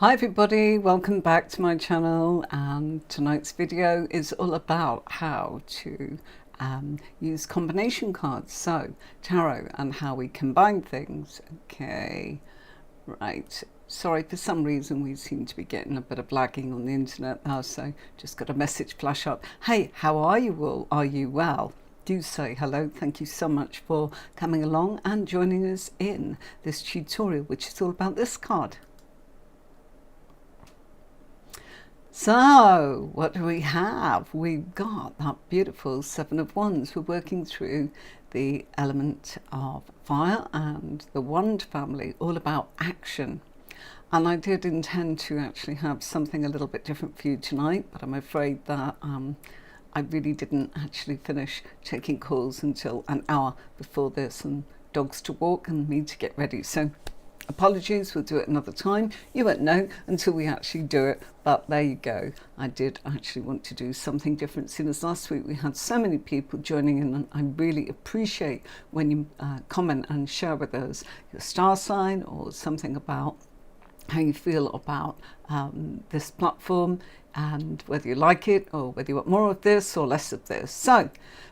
Hi everybody, welcome back to my channel, and tonight's video is all about how to use combination cards, so tarot, and how we combine things. Okay, right, sorry, for some reason we seem to be getting a bit of lagging on the internet now, so just got a message flash up. Hey, how are you all? Are you well? Do say hello. Thank you so much for coming along and joining us in this tutorial, which is all about this card. So, what do we have? We've got that beautiful Seven of Wands. We're working through the element of fire and the Wand family, all about action. And I did intend to actually have something a little bit different for you tonight, but I'm afraid that I really didn't actually finish taking calls until an hour before this, and dogs to walk and me to get ready. So apologies, we'll do it another time. You won't know until we actually do it, but there you go. I did actually want to do something different, since as last week we had so many people joining in, and I really appreciate when you comment and share with us your star sign or something about how you feel about this platform, and whether you like it or whether you want more of this or less of this. So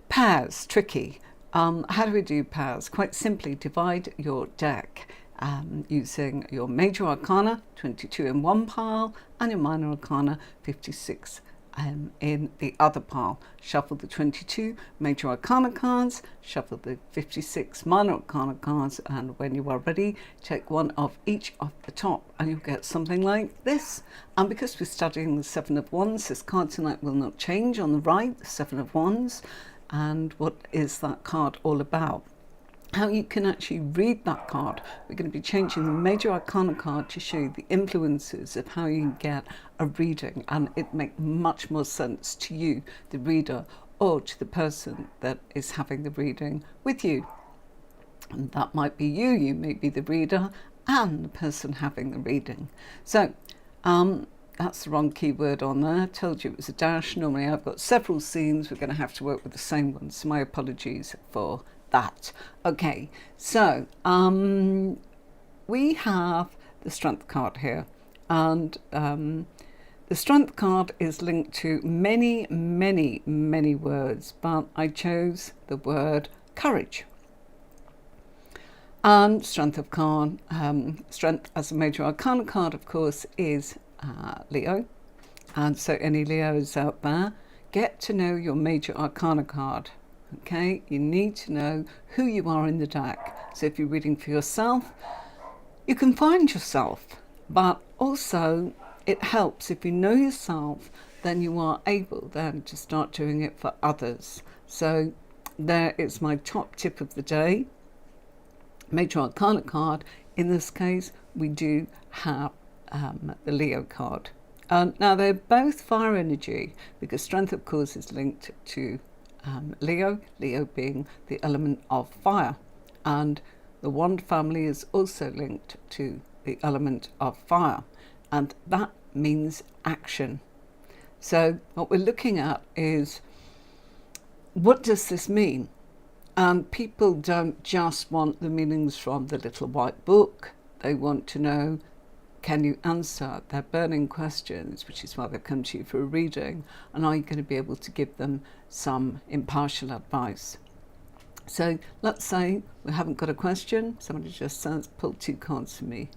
pairs, tricky. How do we do pairs? Quite simply, divide your deck using your major arcana, 22 in one pile, and your minor arcana, 56 in the other pile. Shuffle the 22 major arcana cards, shuffle the 56 minor arcana cards, and when you are ready, take one of each off the top and you'll get something like this. And because we're studying the Seven of Wands, this card tonight will not change. On the right, the Seven of Wands. And what is that card all about? How you can actually read that card. We're going to be changing the major arcana card to show you the influences of how you can get a reading, and it makes much more sense to you, the reader, or to the person that is having the reading with you. And that might be you. You may be the reader and the person having the reading. So that's the wrong keyword on there. I told you it was a dash. Normally I've got several scenes. We're going to have to work with the same one, so my apologies for that. Okay, so we have the Strength card here, and the Strength card is linked to many words, but I chose the word courage. And Strength of card, Strength as a major arcana card, of course, is Leo, and so any Leos out there, get to know your major arcana card. Okay, you need to know who you are in the deck. So if you're reading for yourself, you can find yourself, but also it helps if you know yourself, then you are able then to start doing it for others. So there is my top tip of the day. Major arcana card. In this case, we do have the Leo card. Now they're both fire energy, because Strength, of course, is linked to Leo being the element of fire, and the Wand family is also linked to the element of fire, and that means action. So what we're looking at is, what does this mean? People don't just want the meanings from the little white book. They want to know, can you answer their burning questions, which is why they've come to you for a reading, and are you going to be able to give them some impartial advice? So let's say we haven't got a question, somebody just says, pull two cards for me,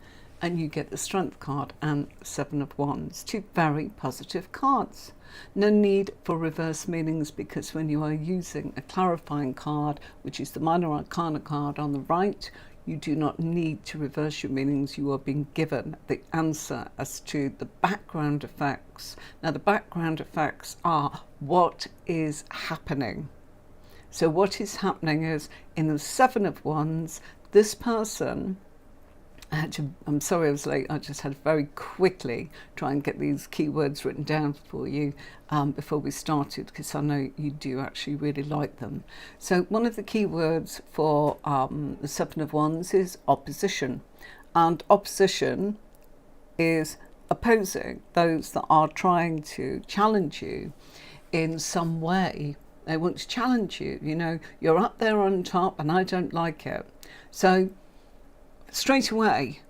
and you get the Strength card and Seven of Wands, two very positive cards. No need for reverse meanings, because when you are using a clarifying card, which is the minor arcana card on the right, you do not need to reverse your meanings. You are being given the answer as to the background effects. Now, the background effects are what is happening. So what is happening is, in the Seven of Wands, this person, I'm sorry I was late, I just had to very quickly try and get these keywords written down for you before we started, because I know you do actually really like them. So one of the keywords for the Seven of Wands is opposition, and opposition is opposing those that are trying to challenge you in some way. They want to challenge you, you know, you're up there on top and I don't like it. So straight away,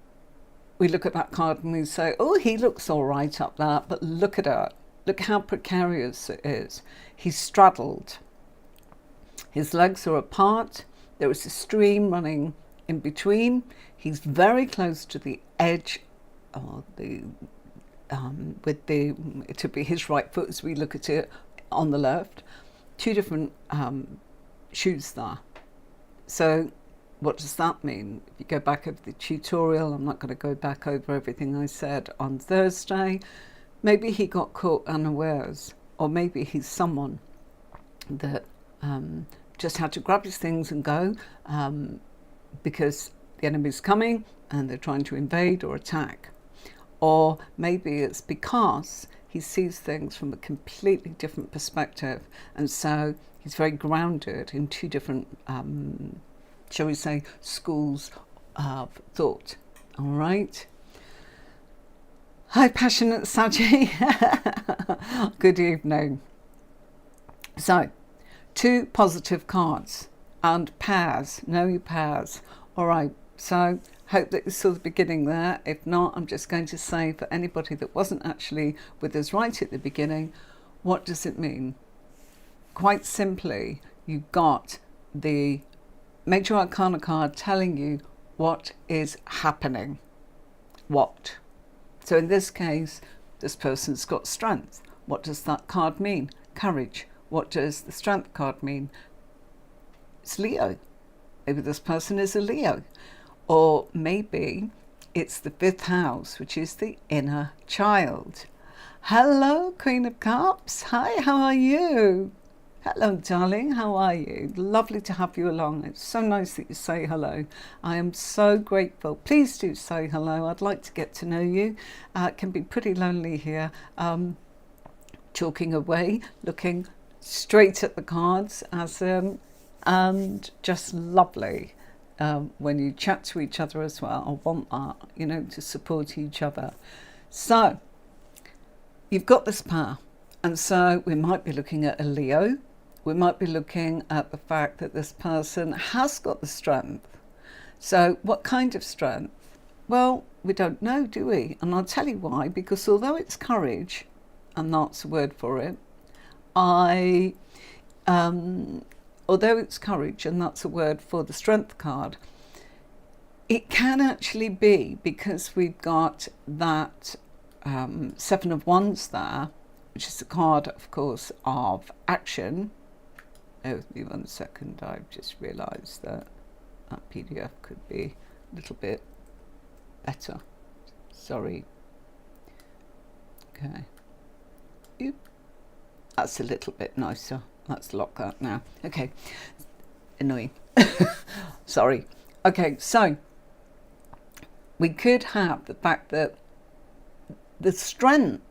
we look at that card and we say, oh, he looks all right up there, but look at it. Look how precarious it is. He's straddled. His legs are apart. There is a stream running in between. He's very close to the edge of it would be his right foot as we look at it on the left. Two different shoes there. So what does that mean? If you go back over the tutorial, I'm not going to go back over everything I said on Thursday. Maybe he got caught unawares, or maybe he's someone that just had to grab his things and go because the enemy's coming and they're trying to invade or attack. Or maybe it's because he sees things from a completely different perspective, and so he's very grounded in two different, shall we say, schools of thought. All right. Hi, passionate Saji. Good evening. So, 2 positive cards and pairs. Know your pairs. All right. So, hope that you saw the beginning there. If not, I'm just going to say for anybody that wasn't actually with us right at the beginning, what does it mean? Quite simply, you got the Major Arcana card telling you what is happening. What? So in this case, this person's got strength. What does that card mean? Courage. What does the strength card mean? It's Leo. Maybe this person is a Leo. Or maybe it's the 5th house, which is the inner child. Hello, Queen of Cups. Hi, how are you? Hello, darling. How are you? Lovely to have you along. It's so nice that you say hello. I am so grateful. Please do say hello. I'd like to get to know you. It can be pretty lonely here, talking away, looking straight at the cards, and just lovely when you chat to each other as well. I want that, to support each other. So you've got this power, and so we might be looking at a Leo. We might be looking at the fact that this person has got the strength. So what kind of strength? Well, we don't know, do we? And I'll tell you why, because although it's courage, and that's a word for it, although it's courage, and that's a word for the strength card, it can actually be because we've got that 7 of Wands there, which is a card, of course, of action. Bear with me 1 second. I've just realised that PDF could be a little bit better. Sorry. Okay. Oop. That's a little bit nicer. Let's lock that now. Okay. Annoying. Sorry. Okay, so we could have the fact that the strength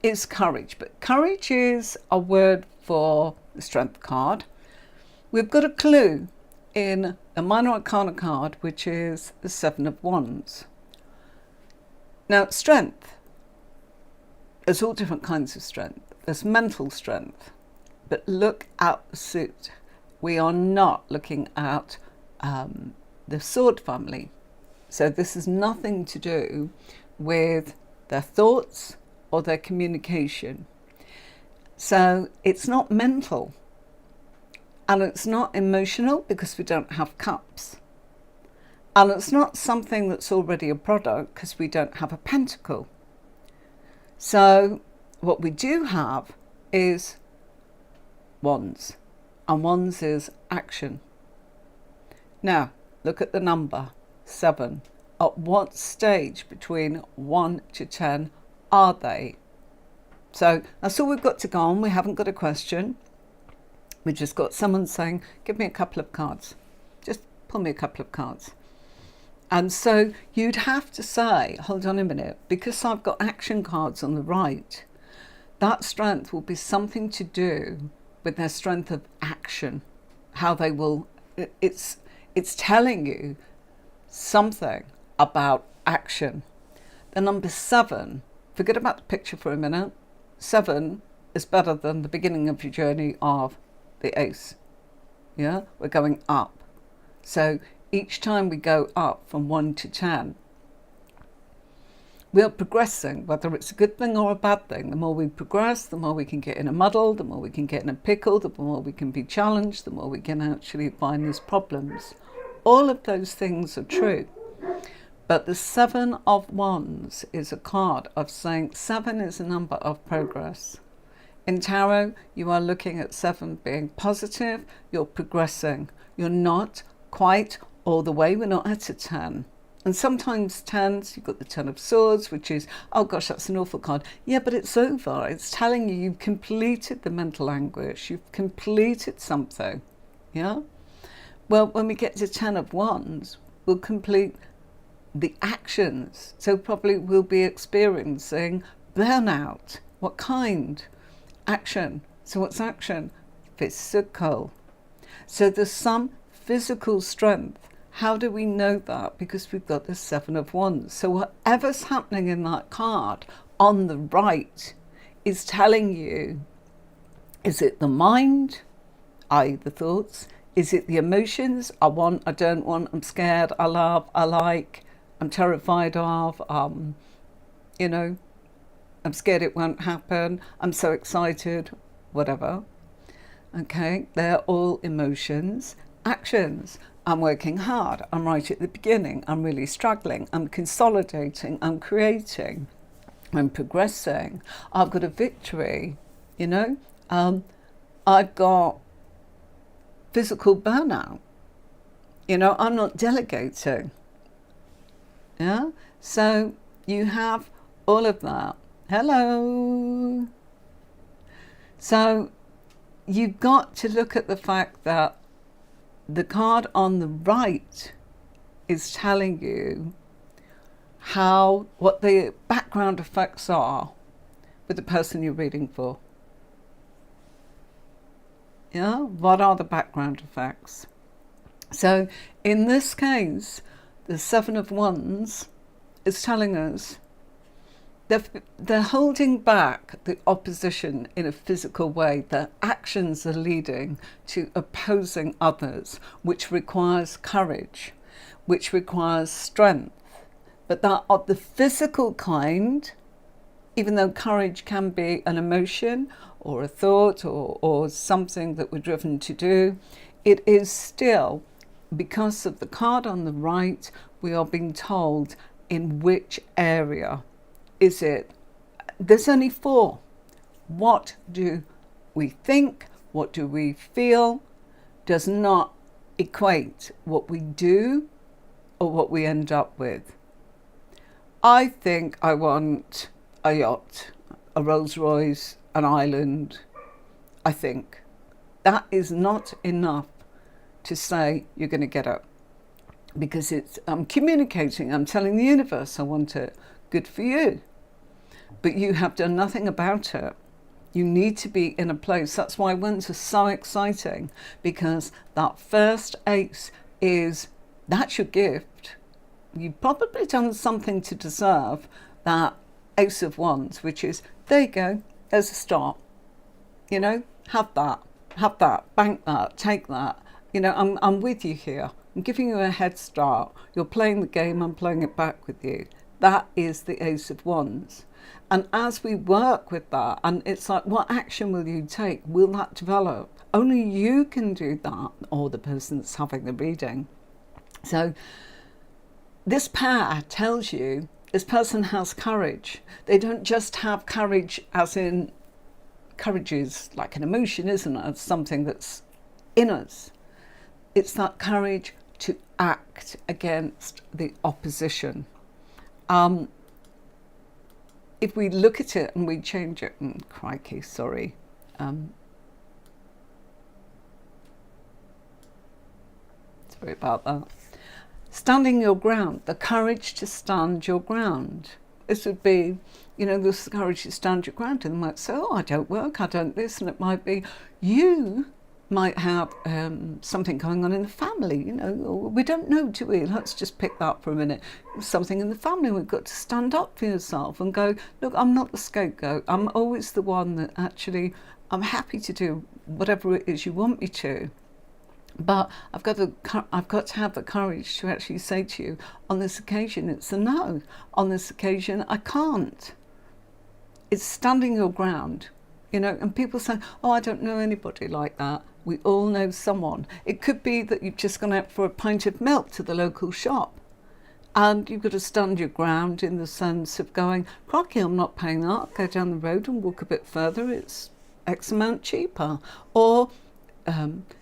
is courage, but courage is a word for the strength card. We've got a clue in a minor arcana card, which is the 7 of Wands. Now, strength, there's all different kinds of strength. There's mental strength, but look at the suit. We are not looking at the sword family. So this has nothing to do with their thoughts or their communication. So it's not mental, and it's not emotional because we don't have cups, and it's not something that's already a product because we don't have a pentacle. So what we do have is Wands, and Wands is action. Now look at the number 7. At what stage between 1 to 10 are they? So that's all we've got to go on. We haven't got a question. We just got someone saying, give me a couple of cards. Just pull me a couple of cards. And so you'd have to say, hold on a minute, because I've got action cards on the right, that strength will be something to do with their strength of action. How they will, it's telling you something about action. The number 7, forget about the picture for a minute. 7 is better than the beginning of your journey of the ace. Yeah, we're going up. So each time we go up from 1 to 10, We are progressing, whether it's a good thing or a bad thing. The more we progress, the more we can get in a muddle, the more we can get in a pickle, the more we can be challenged, the more we can actually find these problems. All of those things are true. But the Seven of Wands is a card of saying 7 is a number of progress. In tarot, you are looking at 7 being positive, you're progressing. You're not quite all the way, we're not at a 10. And sometimes 10s, you've got the 10 of Swords, which is, oh gosh, that's an awful card. Yeah, but it's over. It's telling you you've completed the mental anguish. You've completed something. Yeah? Well, when we get to 10 of Wands, we'll complete the actions. So probably we'll be experiencing burnout. What kind? Action. So what's action? Physical. So there's some physical strength. How do we know that? Because we've got the 7 of Wands. So whatever's happening in that card on the right is telling you, is it the mind, i.e. the thoughts? Is it the emotions? I want, I don't want, I'm scared, I love, I like, I'm terrified of, you know, I'm scared it won't happen, I'm so excited, whatever. Okay, they're all emotions. Actions. I'm working hard. I'm right at the beginning. I'm really struggling. I'm consolidating. I'm creating. I'm progressing. I've got a victory. You know, I've got physical burnout. You know, I'm not delegating. Yeah. So you have all of that. Hello. So you've got to look at the fact that the card on the right is telling you what the background effects are with the person you're reading for. Yeah, what are the background effects? So in this case, the 7 of Wands is telling us they're holding back the opposition in a physical way. Their actions are leading to opposing others, which requires courage, which requires strength. But that of the physical kind, even though courage can be an emotion or a thought or something that we're driven to do, it is still, because of the card on the right, we are being told in which area. Is it? There's only 4. What do we think? What do we feel? Does not equate what we do or what we end up with. I think I want a yacht, a Rolls Royce, an island. I think that is not enough to say you're going to get it, because I'm communicating. I'm telling the universe I want it. Good for you. But you have done nothing about it. You need to be in a place. That's why Wands are so exciting, because that first ace that's your gift. You've probably done something to deserve that Ace of Wands, which is, there you go, there's a start. You know, have that, bank that, take that. You know, I'm with you here. I'm giving you a head start. You're playing the game, I'm playing it back with you. That is the Ace of Wands. And as we work with that, and it's like, what action will you take? Will that develop? Only you can do that, or the person that's having the reading. So this pair tells you this person has courage. They don't just have courage as in, courage is like an emotion, isn't it? It's something that's in us. It's that courage to act against the opposition. If we look at it and we change it, crikey, sorry. Sorry about that. Standing your ground, the courage to stand your ground. This would be, you know, the courage to stand your ground. And they might say, oh, I don't work, I don't this. And it might be, you might have something going on in the family, you know, we don't know, do we? Let's just pick that for a minute. Something in the family, we've got to stand up for yourself and go, look, I'm not the scapegoat. I'm always the one that actually, I'm happy to do whatever it is you want me to. But I've got to have the courage to actually say to you, on this occasion it's a no. On this occasion I can't. It's standing your ground, and people say, oh, I don't know anybody like that. We all know someone. It could be that you've just gone out for a pint of milk to the local shop, and you've got to stand your ground in the sense of going, crikey, I'm not paying that. I'll go down the road and walk a bit further. It's X amount cheaper. Or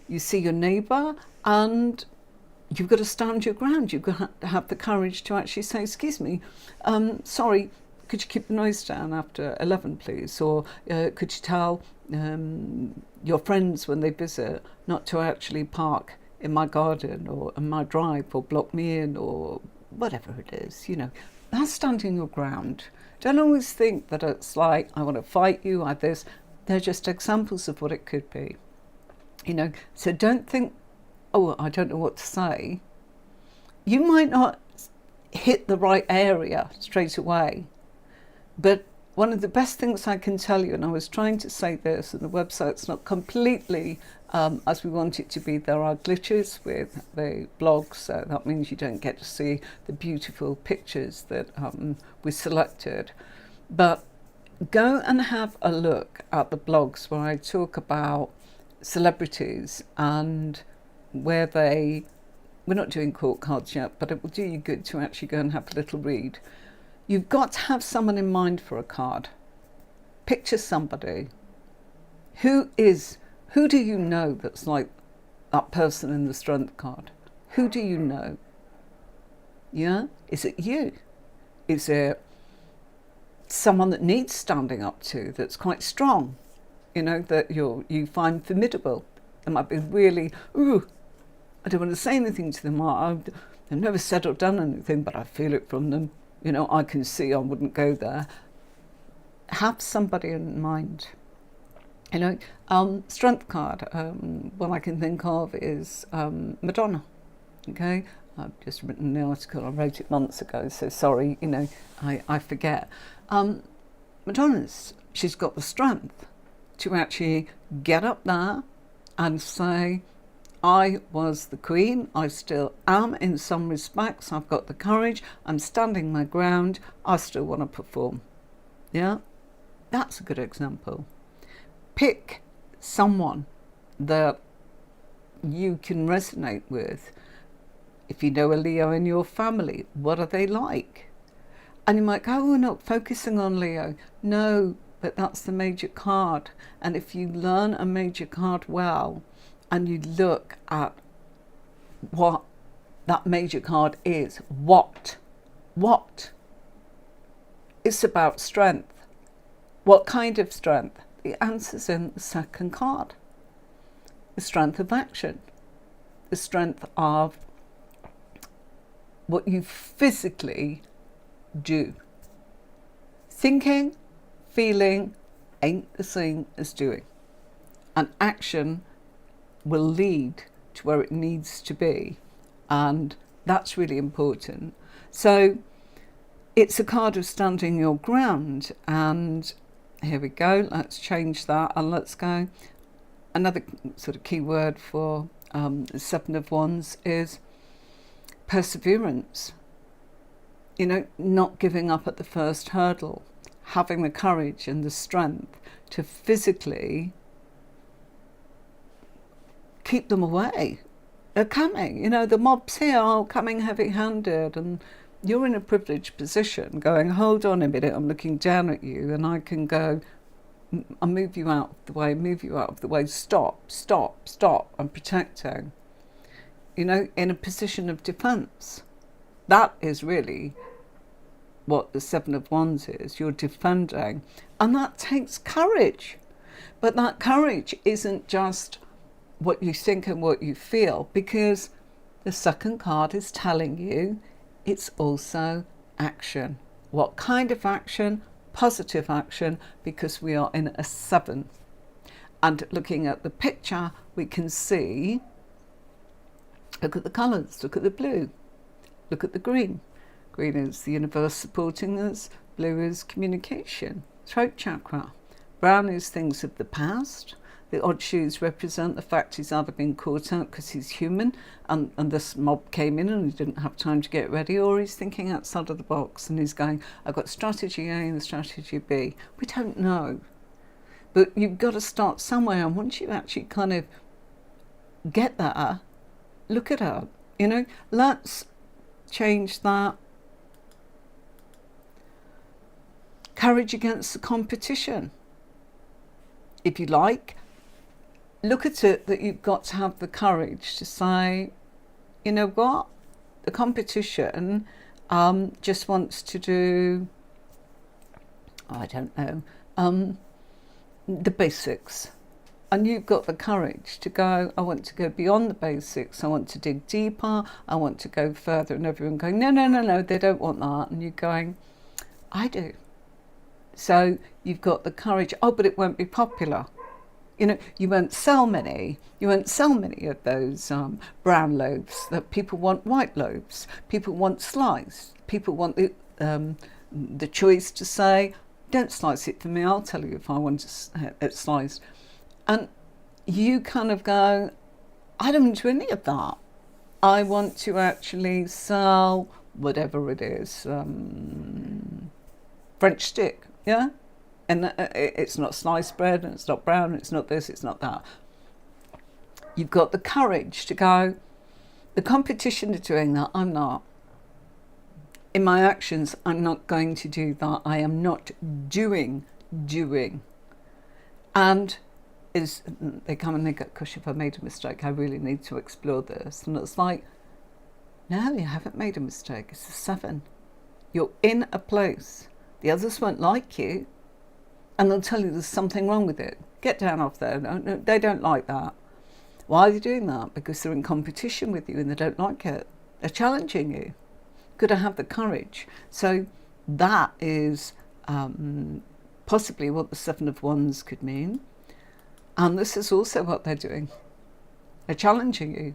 you see your neighbour and you've got to stand your ground. You've got to have the courage to actually say, excuse me, sorry, could you keep the noise down after 11, please? Or could you tell your friends when they visit not to actually park in my garden or in my drive or block me in or whatever it is, That's standing your ground. Don't always think that it's like, I want to fight you, I this. They're just examples of what it could be. So don't think, oh, I don't know what to say. You might not hit the right area straight away, but one of the best things I can tell you, and I was trying to say this, and the website's not completely as we want it to be. There are glitches with the blog, so that means you don't get to see the beautiful pictures that we selected. But go and have a look at the blogs where I talk about celebrities and where we're not doing court cards yet, but it will do you good to actually go and have a little read. You've got to have someone in mind for a card. Picture somebody. Who do you know that's like that person in the strength card? Who do you know? Yeah? Is it you? Is it someone that needs standing up to, that's quite strong? That you find formidable. They might be really, I don't want to say anything to them. They've never said or done anything, but I feel it from them. I can see I wouldn't go there. Have somebody in mind. Strength card. One I can think of is Madonna. Okay, I've just written the article. I wrote it months ago, so sorry. I forget. She's got the strength to actually get up there and say, I was the queen, I still am in some respects, I've got the courage, I'm standing my ground, I still want to perform. Yeah, that's a good example. Pick someone that you can resonate with. If you know a Leo in your family, what are they like? And you might go, oh, we're not focusing on Leo. No, but that's the major card. And if you learn a major card well, and you look at what that major card is, what? It's about strength. What kind of strength? The answer's in the second card. The strength of action. The strength of what you physically do. Thinking, feeling ain't the same as doing. And action will lead to where it needs to be. And that's really important. So it's a card of standing your ground. And here we go. Let's change that and let's go. Another sort of key word for the Seven of Wands is perseverance. Not giving up at the first hurdle. Having the courage and the strength to physically keep them away. They're coming. The mob's here, coming heavy-handed, and you're in a privileged position going, hold on a minute, I'm looking down at you, and I can go, I'll move you out of the way, stop, I'm protecting. In a position of defence. That is really what the Seven of Wands is. You're defending. And that takes courage. But that courage isn't just what you think and what you feel, because the second card is telling you it's also action. What kind of action? Positive action, because we are in a 7. And looking at the picture, we can see, look at the colours, look at the blue, look at the green. Green is the universe supporting us, blue is communication, throat chakra. Brown is things of the past, The odd shoes represent the fact he's either been caught out because he's human and this mob came in and he didn't have time to get ready, or he's thinking outside of the box and he's going, I've got strategy A and strategy B. We don't know. But you've got to start somewhere, and once you actually kind of get that, look it up. Let's change that. Courage against the competition. If you like, look at it that you've got to have the courage to say, you know what, the competition just wants to do, I don't know, the basics. And you've got the courage to go, I want to go beyond the basics, I want to dig deeper, I want to go further. And everyone going, no, they don't want that. And you're going, I do. So you've got the courage, but it won't be popular. You won't sell many of those brown loaves. That people want white loaves. People want sliced. People want the choice to say, don't slice it for me, I'll tell you if I want it sliced. And you kind of go, I don't do any of that. I want to actually sell whatever it is, French stick, yeah? And it's not sliced bread, and it's not brown, it's not this, it's not that. You've got the courage to go, the competition is doing that, I'm not. In my actions, I'm not going to do that. I am not doing. And they come and they go, gosh, if I made a mistake, I really need to explore this. And it's like, no, you haven't made a mistake. It's a 7. You're in a place. The others won't like you. And they'll tell you there's something wrong with it. Get down off there. No, they don't like that. Why are they doing that? Because they're in competition with you and they don't like it. They're challenging you. Got to have the courage. So that is possibly what the 7 of Wands could mean. And this is also what they're doing. They're challenging you.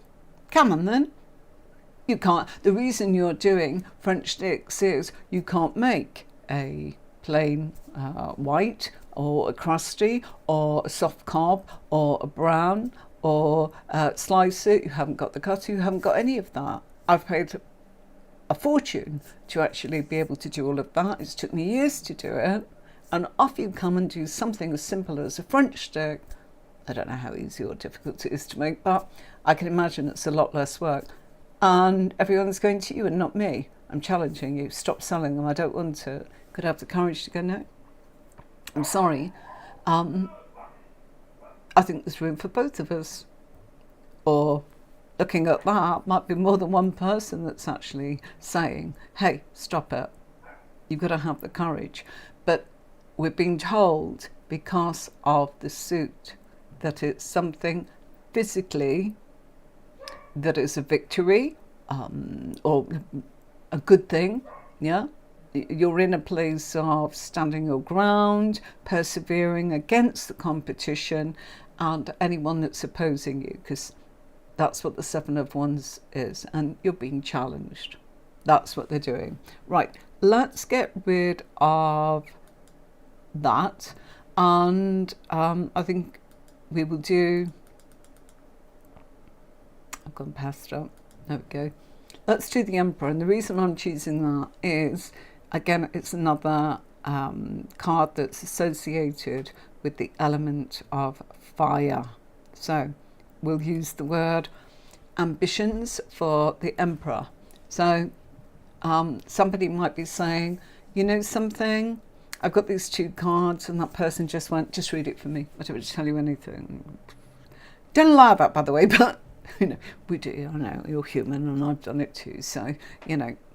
Come on then. You can't. The reason you're doing French sticks is you can't make a plain white or a crusty or a soft carb or a brown or slice it. You haven't got the cutter. You haven't got any of that. I've paid a fortune to actually be able to do all of that. It's took me years to do it. And off you come and do something as simple as a French stick. I don't know how easy or difficult it is to make, but I can imagine it's a lot less work. And everyone's going to you and not me. I'm challenging you. Stop selling them. I don't want it. Could have the courage to go, no, I'm sorry. I think there's room for both of us. Or looking at that, might be more than one person that's actually saying, hey, stop it. You've got to have the courage. But we're being told, because of the suit, that it's something physically that is a victory or a good thing, yeah? You're in a place of standing your ground, persevering against the competition and anyone that's opposing you, because that's what the 7 of Wands is, and you're being challenged. That's what they're doing. Right, let's get rid of that, and I think we will do, I've gone past it, there we go. Let's do the Emperor, and the reason I'm choosing that is, again, it's another card that's associated with the element of fire. So we'll use the word ambitions for the Emperor. So somebody might be saying, you know something, I've got these 2 cards, and that person just went, just read it for me. I don't want to tell you anything. Don't allow that, by the way, but we do. I know you're human, and I've done it too. So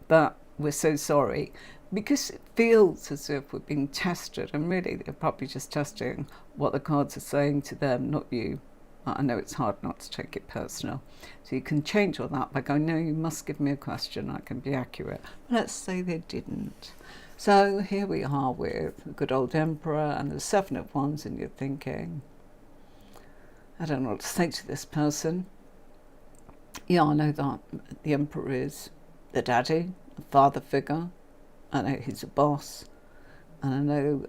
but we're so sorry, because it feels as if we're being tested, and really they're probably just testing what the cards are saying to them, not you. I know it's hard not to take it personal. So you can change all that by going, no, you must give me a question, I can be accurate. But let's say they didn't. So here we are with the good old Emperor and the 7 of Wands, and you're thinking, I don't know what to say to this person. Yeah, I know that the Emperor is the daddy, the father figure. I know he's a boss, and I know,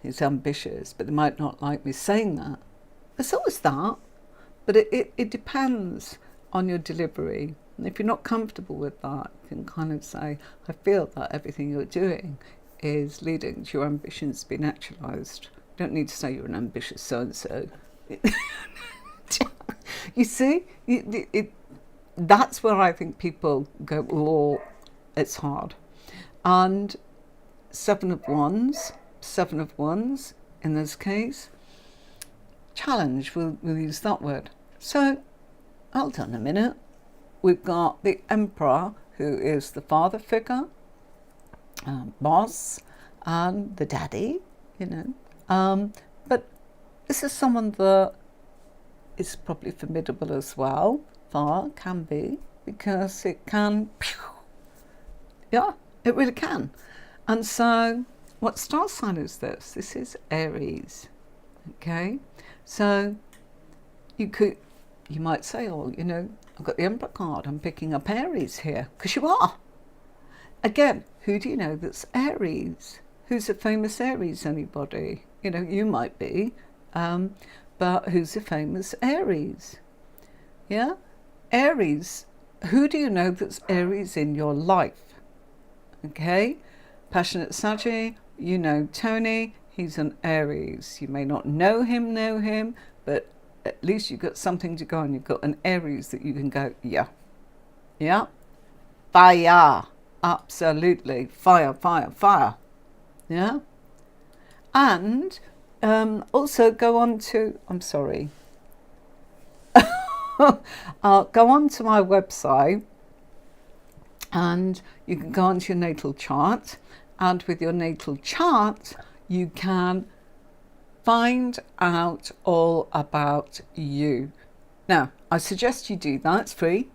he's ambitious, but they might not like me saying that. There's always that, but it depends on your delivery. And if you're not comfortable with that, you can kind of say, I feel that everything you're doing is leading to your ambitions to be naturalised. You don't need to say you're an ambitious so-and-so. You see, that's where I think people go, oh, it's hard. And seven of wands in this case, challenge, we'll use that word. So, hold on a minute. We've got the Emperor, who is the father figure, boss, and the daddy, but this is someone that is probably formidable as well. Fire can be, because it can, yeah, it really can. And so, what star sign is this? This is Aries. Okay, so you might say, oh, I've got the Emperor card, I'm picking up Aries here, because you are. Again, who do you know that's Aries? Who's a famous Aries, anybody? You might be, but who's a famous Aries? Yeah? Aries, who do you know that's Aries in your life? Okay? Passionate Saggy, Tony, he's an Aries. You may not know him, but at least you've got something to go on. You've got an Aries that you can go, yeah, fire, absolutely, fire, yeah. And also go on to, I'm sorry, go on to my website, and you can go onto your natal chart, and with your natal chart you can find out all about you. Now, I suggest you do that. It's free.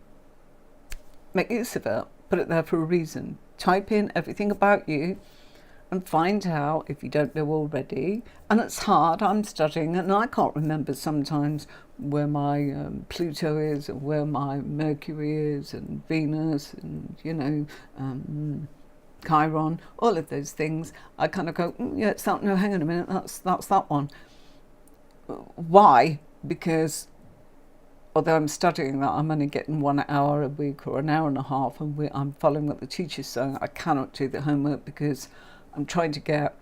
Make use of it. Put it there for a reason. Type in everything about you and find out, if you don't know already. And it's hard. I'm studying and I can't remember sometimes where my Pluto is and where my Mercury is and Venus and, Chiron, all of those things. I kind of go, yeah, it's that. No, hang on a minute. That's that one. Why? Because although I'm studying that, I'm only getting 1 hour a week or an hour and a half, and I'm following what the teacher's saying. I cannot do the homework because I'm trying to get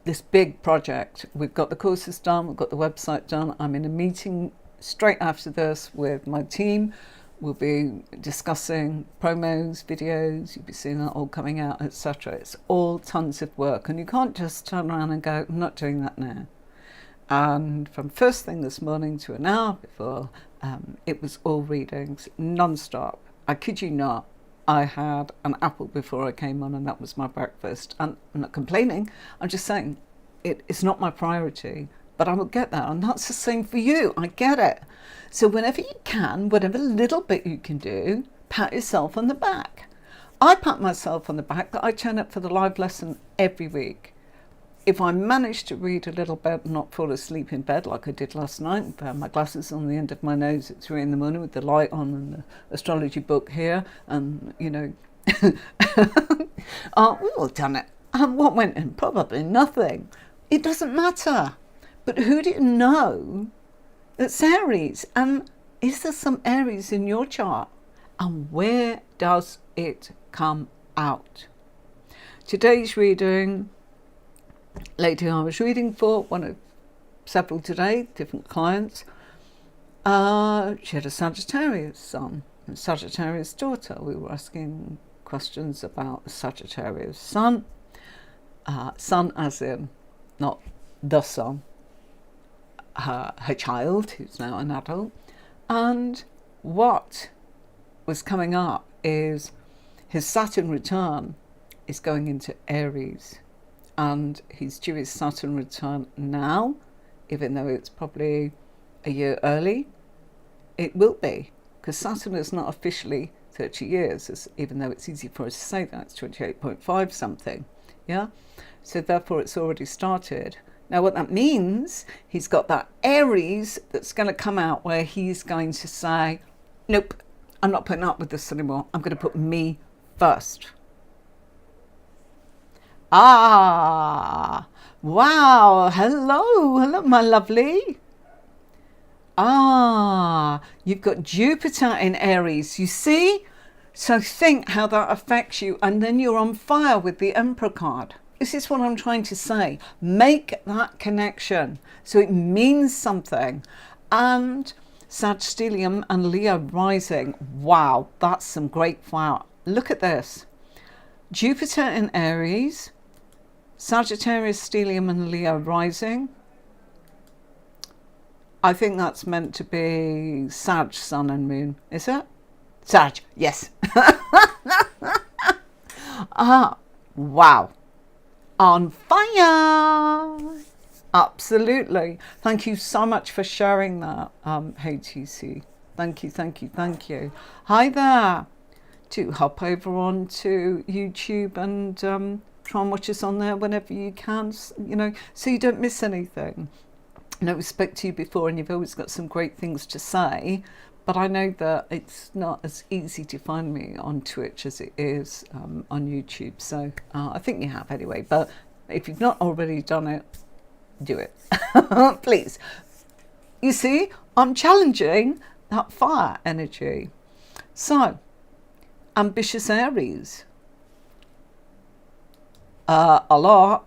this big project. We've got the courses done, we've got the website done. I'm in a meeting straight after this with my team. We'll be discussing promos, videos, you'll be seeing that all coming out, etc. It's all tons of work, and you can't just turn around and go, I'm not doing that now. And from first thing this morning to an hour before, it was all readings, non-stop. I kid you not, I had an apple before I came on, and that was my breakfast. And I'm not complaining, I'm just saying it's not my priority, but I will get that. And that's the same for you, I get it. So whenever you can, whatever little bit you can do, pat yourself on the back. I pat myself on the back that I turn up for the live lesson every week. If I manage to read a little bit and not fall asleep in bed like I did last night, and found my glasses on the end of my nose at 3 a.m. with the light on and the astrology book here, and we've all done it. And what went in? Probably nothing. It doesn't matter. But who do you know that's Aries? And is there some Aries in your chart? And where does it come out? Today's reading, lady I was reading for, one of several today, different clients, she had a Sagittarius son and Sagittarius daughter. We were asking questions about the Sagittarius son, son as in not the son, her child, who's now an adult. And what was coming up is his Saturn return is going into Aries, and he's due his Saturn return now, even though it's probably a year early. It will be, because Saturn is not officially 30 years, even though it's easy for us to say that. It's 28.5 something, yeah? So therefore it's already started. Now what that means, he's got that Aries that's going to come out where he's going to say, nope, I'm not putting up with this anymore. I'm going to put me first. Ah, wow. Hello, my lovely. You've got Jupiter in Aries, you see? So think how that affects you, and then you're on fire with the Emperor card. This is what I'm trying to say. Make that connection so it means something. And Sagittarius and Leo rising. Wow, that's some great fire. Look at this. Jupiter in Aries, Sagittarius, Stellium and Leo rising. I think that's meant to be Sag, Sun and Moon. Is it? Sag, yes. Wow. On fire. Absolutely. Thank you so much for sharing that, HTC. Thank you, thank you, thank you. Hi there. Do hop over onto YouTube and try and watch us on there whenever you can, so you don't miss anything. I know we spoke to you before and you've always got some great things to say, but I know that it's not as easy to find me on Twitch as it is on YouTube. So I think you have anyway, but if you've not already done it, do it. Please. You see, I'm challenging that fire energy. So, ambitious Aries. A lot.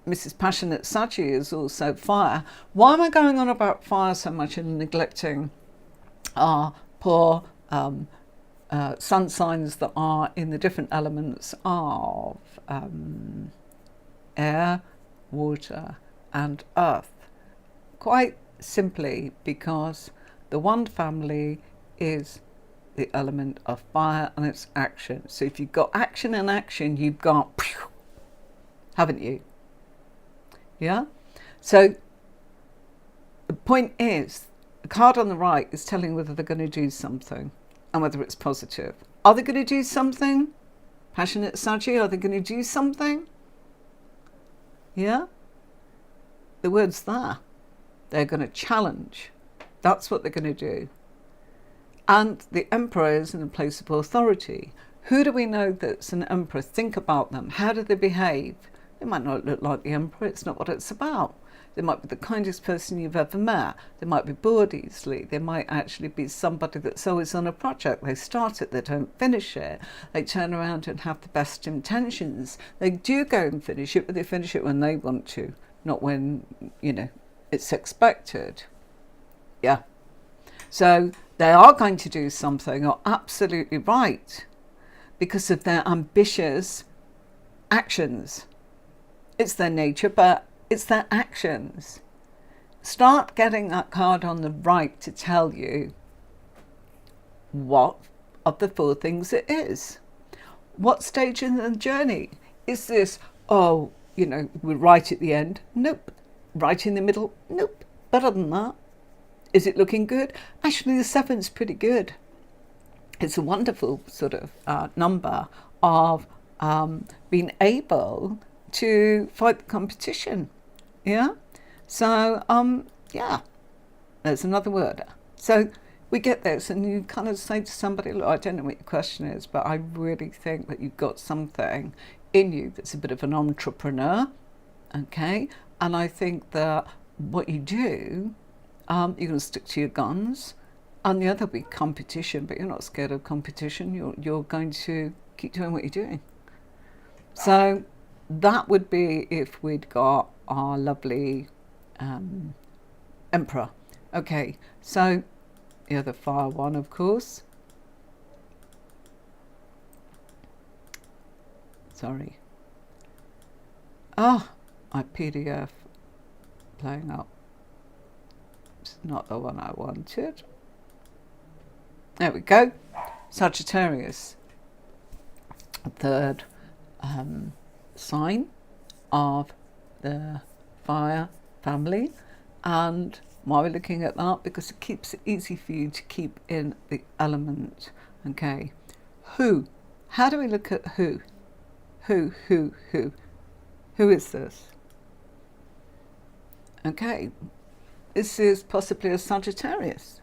Mrs. Passionate Saggy is also fire. Why am I going on about fire so much and neglecting our poor sun signs that are in the different elements of air, water and earth? Quite simply because the one family is the element of fire and it's action. So if you've got action and action, you've got, haven't you? Yeah? So the point is, the card on the right is telling whether they're going to do something and whether it's positive. Are they going to do something? Passionate Saggy, are they going to do something? Yeah? The word's there. They're going to challenge. That's what they're going to do. And the Emperor is in a place of authority. Who do we know that's an Emperor? Think about them. How do they behave? They might not look like the Emperor. It's not what it's about. They might be the kindest person you've ever met. They might be bored easily. They might actually be somebody that's always on a project. They start it, they don't finish it. They turn around and have the best intentions. They do go and finish it, but they finish it when they want to, not when, it's expected. Yeah. So they are going to do something. You're absolutely right, because of their ambitious actions. It's their nature, but it's their actions. Start getting that card on the right to tell you what of the four things it is. What stage in the journey? Is this, we're right at the end? Nope. Right in the middle? Nope. Better than that. Is it looking good? Actually, the 7's pretty good. It's a wonderful sort of number of being able to fight the competition. Yeah? So, there's another word. So we get this and you kind of say to somebody, look, I don't know what your question is, but I really think that you've got something in you that's a bit of an entrepreneur. Okay? And I think that what you do, you're going to stick to your guns. And the other will be competition, but you're not scared of competition. You're going to keep doing what you're doing. So that would be if we'd got our lovely Emperor. Okay, so the other fire one, of course. Sorry. My PDF playing up. It's not the one I wanted. There we go. Sagittarius. Third sign of the fire family. And why we're looking at that? Because it keeps it easy for you to keep in the element. Okay. Who? How do we look at who? Who? Who is this? Okay. This is possibly a Sagittarius.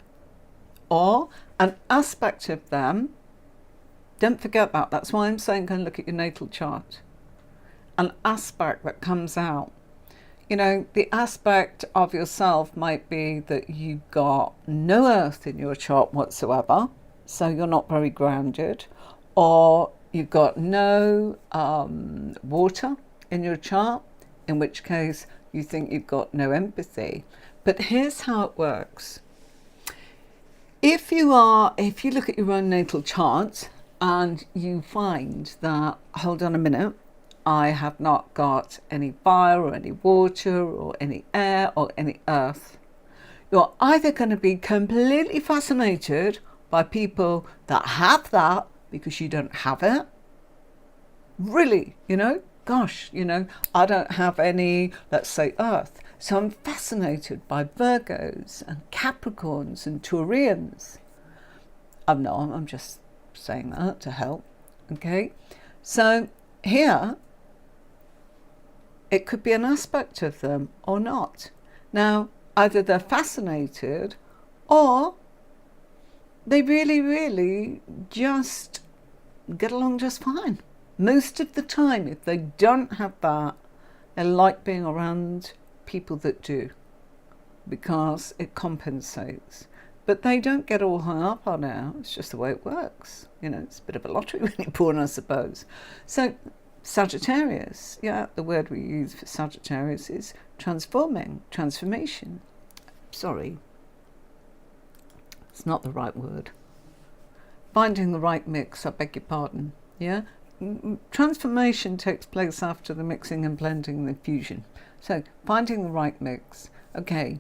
Or an aspect of them. Don't forget that. That's why I'm saying go and look at your natal chart. An aspect that comes out. you know, the aspect of yourself might be that you've got no earth in your chart whatsoever, so you're not very grounded, or you've got no water in your chart, in which case you think you've got no empathy. But here's how it works. If you look at your own natal chart and you find that, hold on a minute, I have not got any fire or any water or any air or any earth, you're either going to be completely fascinated by people that have that because you don't have it. Really, you know, gosh, you know, I don't have any, let's say, earth. So I'm fascinated by Virgos and Capricorns and Taurians. I'm just saying that to help. Okay. So here, it could be an aspect of them or not. Now, either they're fascinated or they really, really just get along just fine. Most of the time, if they don't have that, they like being around people that do, because it compensates. But they don't get all hung up on it. It's just the way it works. You know, it's a bit of a lottery when you're born, I suppose. So Sagittarius, yeah, the word we use for Sagittarius is transformation. Sorry, it's not the right word. Finding the right mix, I beg your pardon, yeah? Transformation takes place after the mixing and blending and the fusion. So finding the right mix. Okay,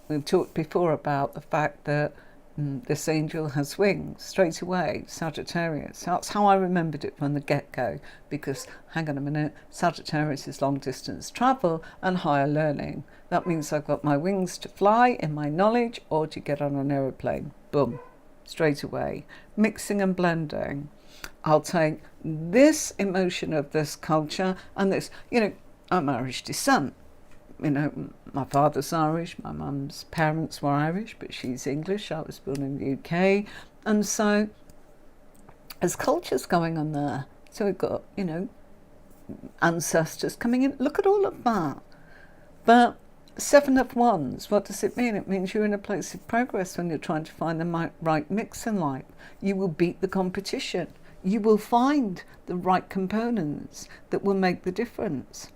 we've talked before about the fact that this angel has wings straight away, Sagittarius. That's how I remembered it from the get-go, because, hang on a minute, Sagittarius is long distance travel and higher learning. That means I've got my wings to fly in my knowledge or to get on an aeroplane. Boom, straight away. Mixing and blending. I'll take this emotion of this culture and this, you know, I'm Irish descent. You know, my father's Irish, my mum's parents were Irish, but she's English. I was born in the UK. And so there's cultures going on there. So we've got, you know, ancestors coming in. Look at all of that. But 7 of Wands, what does it mean? It means you're in a place of progress when you're trying to find the right mix in life. You will beat the competition. You will find the right components that will make the difference.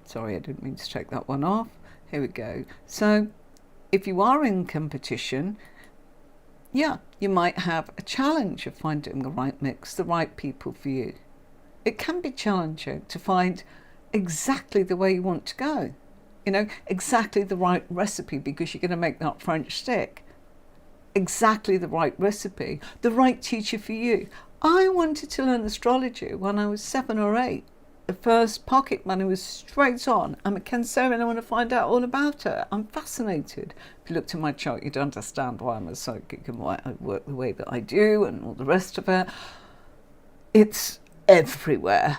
Sorry, I didn't mean to take that one off. Here we go. So if you are in competition, yeah, you might have a challenge of finding the right mix, the right people for you. It can be challenging to find exactly the way you want to go. You know, exactly the right recipe, because you're going to make that French stick. Exactly the right recipe, the right teacher for you. I wanted to learn astrology when I was 7 or 8. The first pocket money was straight on. I'm a Cancerian, I want to find out all about it. I'm fascinated. If you looked at my chart, you'd understand why I'm a psychic and why I work the way that I do and all the rest of it. It's everywhere.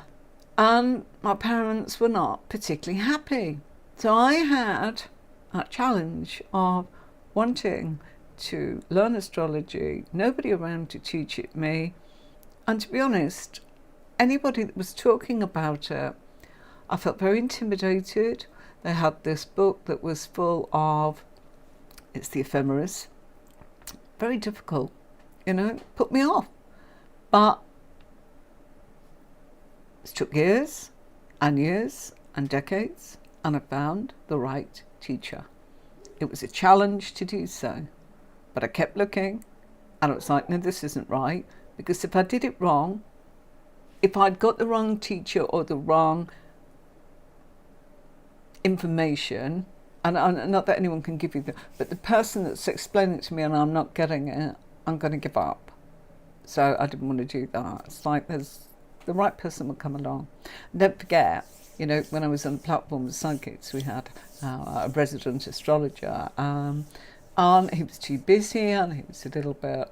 And my parents were not particularly happy. So I had a challenge of wanting to learn astrology, nobody around to teach it me. And to be honest, anybody that was talking about it, I felt very intimidated. They had this book that was full of, it's the ephemeris, very difficult, you know, put me off. But it took years and decades, and I found the right teacher. It was a challenge to do so, but I kept looking, and it was like, no, this isn't right, because if I did it wrong, if I'd got the wrong teacher or the wrong information, and not that anyone can give you but the person that's explaining it to me and I'm not getting it, I'm going to give up. So I didn't want to do that. It's like the right person will come along. And don't forget, you know, when I was on the platform with Psychics, we had a resident astrologer, and he was too busy and he was a little bit,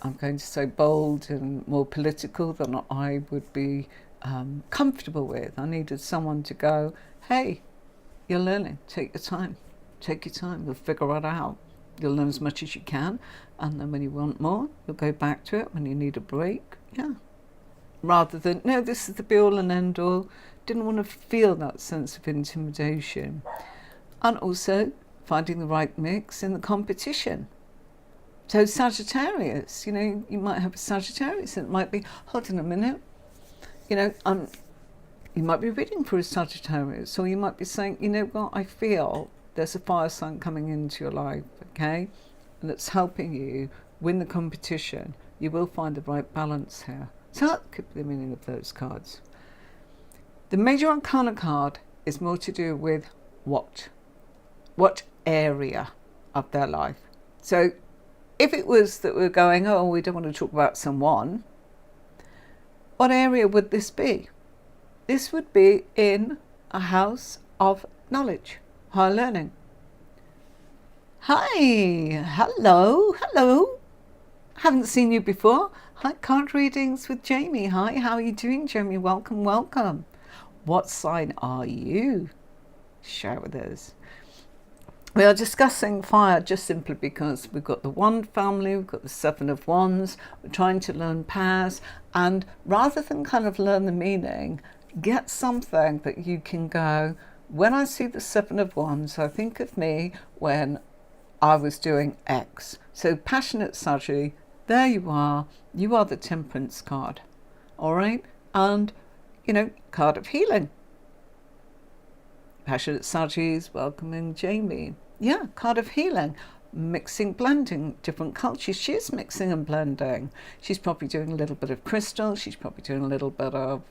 I'm going to say, bold and more political than I would be comfortable with. I needed someone to go, hey, you're learning, take your time, we'll figure it out. You'll learn as much as you can, and then when you want more, you'll go back to it when you need a break. Yeah. Rather than, no, this is the be all and end all, didn't want to feel that sense of intimidation. And also finding the right mix in the competition. So Sagittarius, you might have a Sagittarius, and it might be, hold on a minute, you might be reading for a Sagittarius, or you might be saying, I feel there's a fire sign coming into your life, okay? And it's helping you win the competition. You will find the right balance here. So that could be the meaning of those cards. The Major Arcana card is more to do with what area of their life. So if it was that we're going, we don't want to talk about someone, what area would this be? This would be in a house of knowledge, higher learning. Hi, hello. Haven't seen you before. Hi, card readings with Jamie. Hi, how are you doing, Jamie? Welcome. What sign are you? Share with us. We are discussing fire just simply because we've got the Wand family, we've got the Seven of Wands, we're trying to learn pairs, and rather than kind of learn the meaning, get something that you can go, when I see the Seven of Wands, I think of me when I was doing X. So passionate Saggy, there you are the Temperance card, all right? And, card of healing. Passionate Saggies welcoming Jamie. Yeah, card of healing. Mixing, blending different cultures. She is mixing and blending. She's probably doing a little bit of crystal. She's probably doing a little bit of...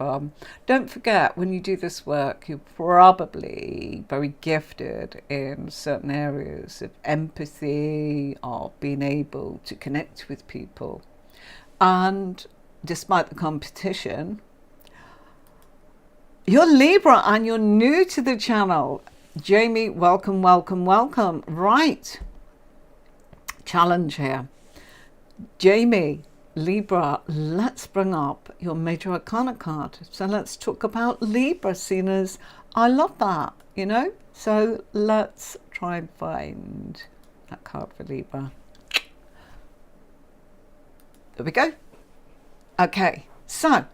don't forget, when you do this work, you're probably very gifted in certain areas of empathy or being able to connect with people. And despite the competition, you're Libra and you're new to the channel. Jamie, welcome. Right. Challenge here. Jamie, Libra, let's bring up your Major Arcana card. So let's talk about Libra, seen as I love that, So let's try and find that card for Libra. There we go. Okay, so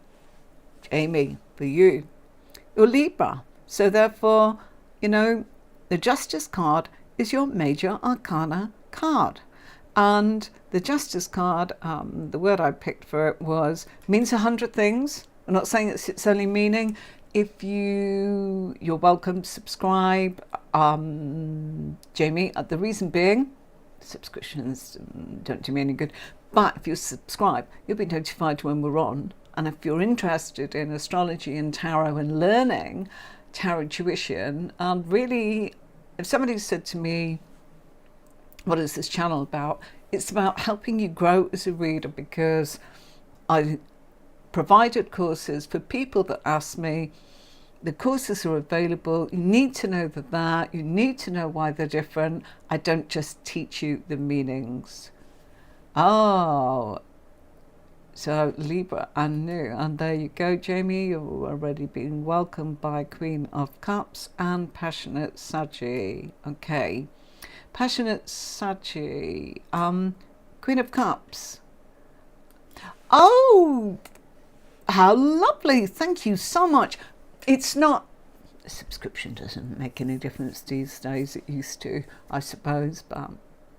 Jamie, for you, you're Libra. So therefore, the Justice card is your Major Arcana card. And the Justice card, the word I picked for it means 100 things. I'm not saying it's its only meaning. If you're welcome to subscribe, Jamie. The reason being, subscriptions don't do me any good. But if you subscribe, you'll be notified when we're on. And if you're interested in astrology and tarot and learning tarot tuition, really, if somebody said to me, what is this channel about? It's about helping you grow as a reader, because I provided courses for people that ask me. The courses are available. You need to know that. You need to know why they're different. I don't just teach you the meanings. Oh, so Libra and new. And there you go, Jamie. You're already being welcomed by Queen of Cups and Passionate Saggy. Okay. Passionate Saggy, Queen of Cups. Oh, how lovely. Thank you so much. It's not, a subscription doesn't make any difference these days. It used to, I suppose, but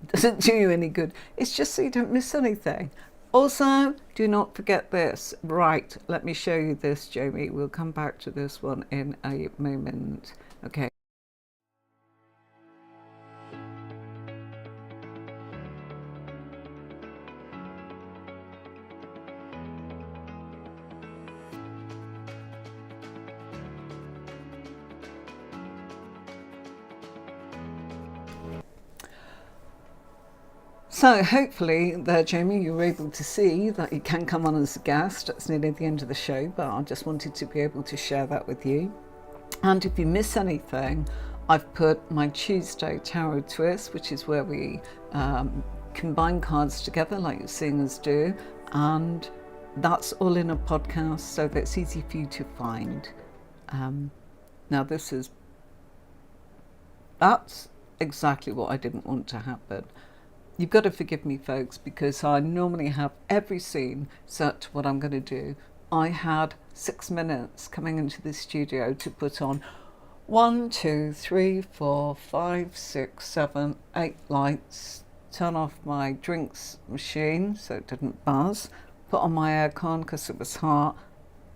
it doesn't do you any good. It's just so you don't miss anything. Also, do not forget this. Right, let me show you this, Jamie. We'll come back to this one in a moment. Okay. So hopefully there, Jamie, you were able to see that you can come on as a guest. It's nearly the end of the show, but I just wanted to be able to share that with you. And if you miss anything, I've put my Tuesday Tarot Twist, which is where we combine cards together like you're seeing us do. And that's all in a podcast, so that's easy for you to find. Now that's exactly what I didn't want to happen. You've got to forgive me, folks, because I normally have every scene set to what I'm going to do, I had 6 minutes coming into the studio to put on 1, 2, 3, 4, 5, 6, 7, 8 lights, turn off my drinks machine so it didn't buzz, put on my aircon because it was hot,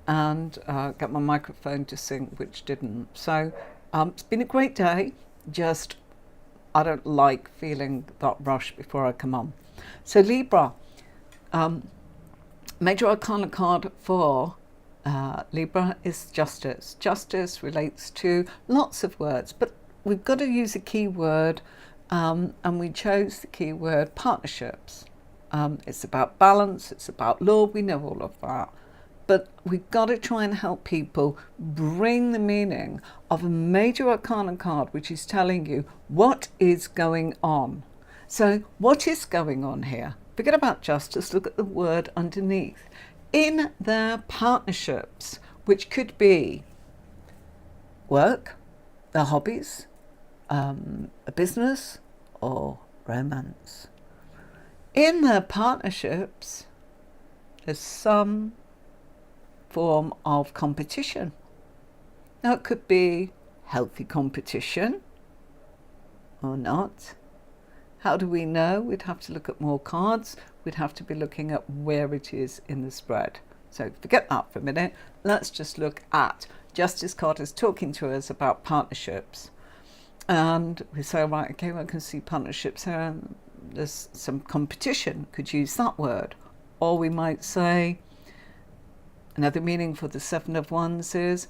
and get my microphone to sync, which didn't. So it's been a great day, just I don't like feeling that rush before I come on. So Libra, major arcana card for Libra is justice. Justice relates to lots of words, but we've got to use a key word, and we chose the key word partnerships. It's about balance, it's about law, we know all of that. But we've got to try and help people bring the meaning of a major arcana card, which is telling you what is going on. So what is going on here? Forget about justice, look at the word underneath. In their partnerships, which could be work, their hobbies, a business, or romance. In their partnerships, there's some form of competition. Now it could be healthy competition or not. How do we know? We'd have to look at more cards. We'd have to be looking at where it is in the spread. So forget that for a minute. Let's just look at Justice card is talking to us about partnerships. And we say, right, okay, well, I can see partnerships here, and there's some competition. Could use that word. Or we might say, another meaning for the Seven of Wands is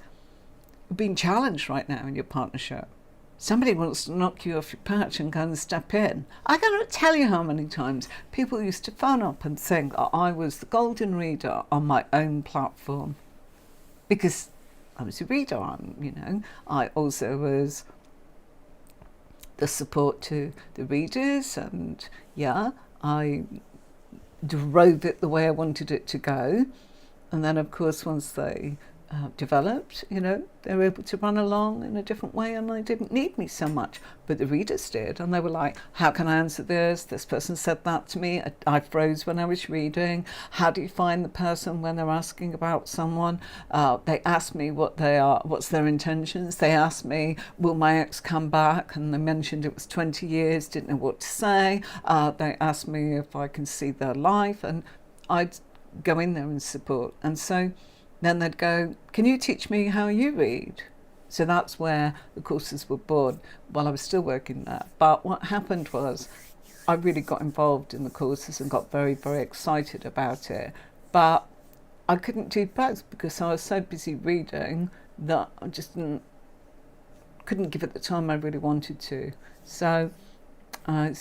you're being challenged right now in your partnership. Somebody wants to knock you off your perch and go and step in. I cannot tell you how many times people used to phone up and think that I was the golden reader on my own platform. Because I was a reader, I also was the support to the readers, and I drove it the way I wanted it to go. And then, of course, once they developed, they were able to run along in a different way, and they didn't need me so much. But the readers did, and they were like, how can I answer this? This person said that to me. I froze when I was reading. How do you find the person when they're asking about someone? They asked me what's their intentions. They asked me, will my ex come back? And they mentioned it was 20 years, didn't know what to say. They asked me if I can see their life, and I'd go in there and support. And so then they'd go, can you teach me how you read? So that's where the courses were born while I was still working there. But what happened was I really got involved in the courses and got very, very excited about it. But I couldn't do both because I was so busy reading that I just couldn't give it the time I really wanted to. So I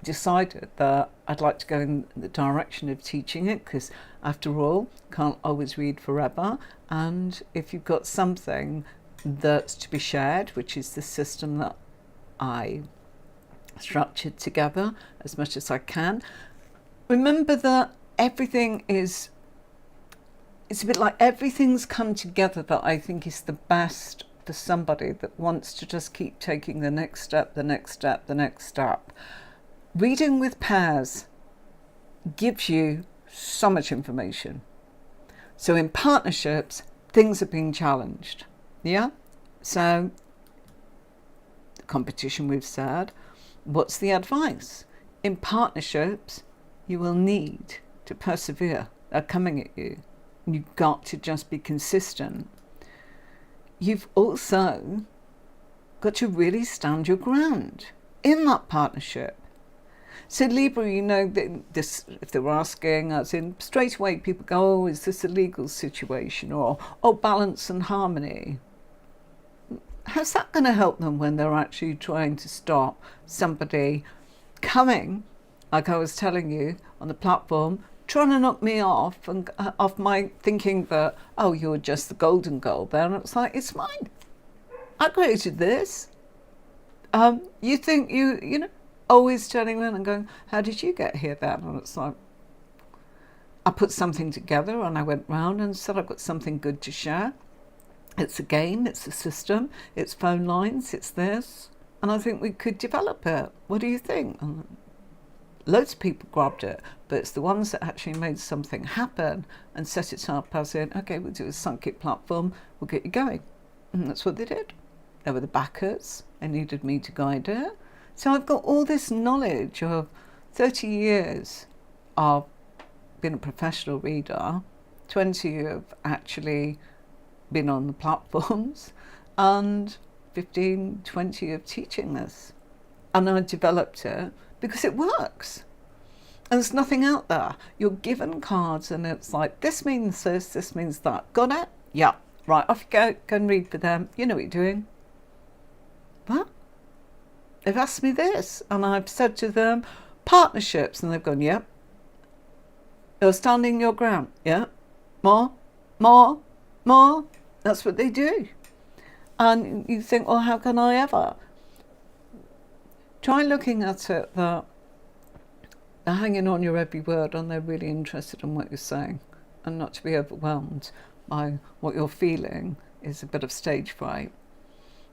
decided that I'd like to go in the direction of teaching it, because after all, can't always read forever. And if you've got something that's to be shared, which is the system that I structured together as much as I can, remember that it's a bit like everything's come together that I think is the best for somebody that wants to just keep taking the next step, the next step, the next step. Reading with pairs gives you so much information. So in partnerships, things are being challenged. Yeah? So, the competition we've said. What's the advice? In partnerships, you will need to persevere. They're coming at you. You've got to just be consistent. You've also got to really stand your ground in that partnership. So Libra, this, if they were asking, as in straight away people go, oh, is this a legal situation? Or, oh, balance and harmony. How's that going to help them when they're actually trying to stop somebody coming, like I was telling you, on the platform, trying to knock me off and off my thinking that, oh, you're just the golden girl there. And it's like, it's mine. I created this. You think always turning around and going, how did you get here then? And it's like, I put something together and I went round and said I've got something good to share. It's a game, it's a system, it's phone lines, it's this. And I think we could develop it. What do you think? And loads of people grabbed it, but it's the ones that actually made something happen and set it up as in, okay, we'll do a psychic platform, we'll get you going. And that's what they did. They were the backers. They needed me to guide it. So I've got all this knowledge of 30 years of being a professional reader, 20 of actually been on the platforms, and 15, 20 of teaching this. And I developed it because it works. And there's nothing out there. You're given cards and it's like, this means this means that. Got it? Yeah. Right, off you go. Go and read for them. You know what you're doing. What? They've asked me this. And I've said to them, partnerships. And they've gone, yep. You're standing your ground. Yeah. More. That's what they do. And you think, well, how can I ever? Try looking at it that they're hanging on your every word and they're really interested in what you're saying, and not to be overwhelmed by what you're feeling is a bit of stage fright.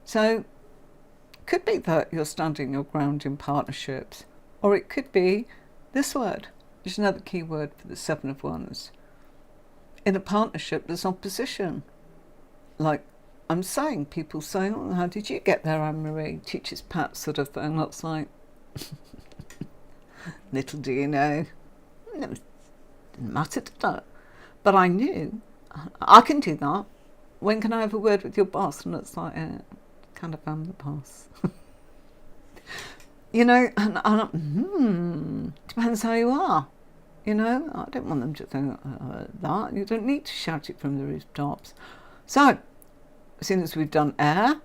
So it could be that you're standing your ground in partnerships, or it could be this word, which is another key word for the Seven of Wands. In a partnership, there's opposition. Like I'm saying, people say, oh, how did you get there, Anne-Marie? Teacher's pat sort of thing. That's like, little do you know, it didn't matter to that. But I knew, I can do that. When can I have a word with your boss? And it's like, kind of am the boss. You know, and depends how you are. You know, I don't want them to think that. You don't need to shout it from the rooftops. So, as soon as we've done air,